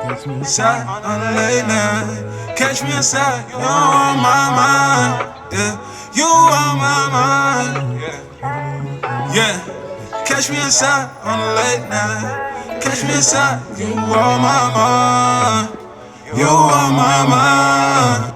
Inside on a late night, catch me inside. You on my mind, yeah. You on my mind, yeah. Catch me inside on a late night, catch me inside. You on my mind, you on my mind,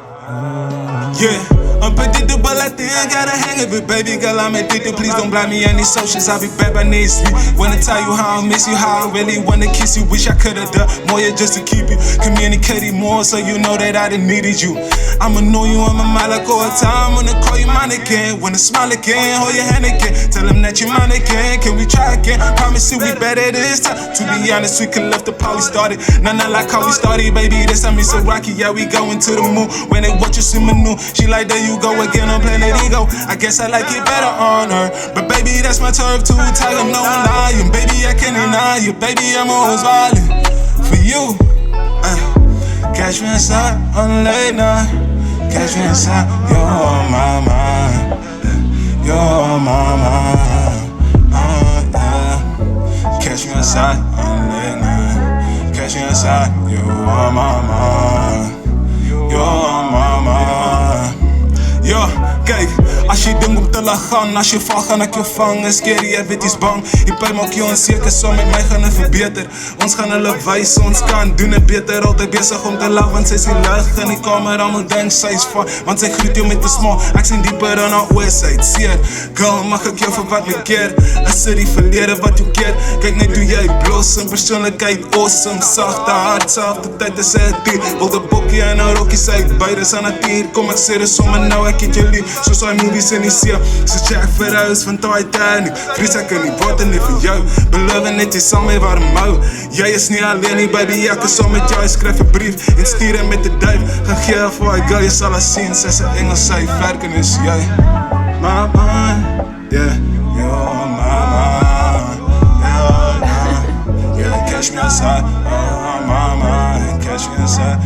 yeah. Unpredictable, I think I gotta hang of it, baby girl, I'm addicted. Please don't blind me any socials, I'll be back by next week. Wanna tell you how I miss you, how I really wanna kiss you. Wish I could've done more, yeah, just to keep you communicating more, so you know that I done needed you. I'ma know you on my mind like all the time. Wanna call you mine again, wanna smile again, hold your hand again. Tell them that you're mine again, can we try again? Promise you we better this time. To be honest, we could left the party started. Not like how we started, baby, this time it's so rocky. Yeah, we going to the moon. When they watch us in Manu, she like, there you go again on planet ego. I guess I like it better on her, but baby, that's my turf too. Tiger, no lying, baby, I can't deny you. Baby, I'm always violent for you. Catch me inside on a late night, catch me inside. You're on my mind, you're on my mind, yeah. Catch me inside on a late night, catch me inside. You're on my mind, you're on my mind. Yo, kijk, als je ding op te lachen, als je val gaan ik je vangen. Scary, jij weet is bang. Je pijn maak je onzeker, zo met mij gaan het verbeteren. Ons gaan hulle wijzen, ons kan doen het beter. Altijd bezig om te lachen, want zij is in lucht. En ik kom er allemaal denk, zij is van. Want zij groet je met de small, ik zin dieper dan een Westside. Zeer, girl, mag ik jou voor wat me keer. Een serie verleden wat je keert. Kijk net hoe jij blossom, persoonlijkheid awesome. Zachte hart, zachte tijd is het dier. Wil de bokkie en een rokkie, zij beide zijn het hier. Kom ik serieus om en nou ik het jullie. Zoals wij movies in die zee. Ze check verhuis van Titanic. Vries ek in die water nie vir jou. Beloven net jy sal my warm hou. Jy is nie alleen nie baby, ek is saam met jou. Skryf 'n brief en stuur hem met 'n duif. Gegee vir hy girl, jy sal haar sien. Sy's 'n Engels, sy werken is jy. My mind, yeah, you're on my mind, yeah, yeah. Catch me outside, oh my mind, catch me outside.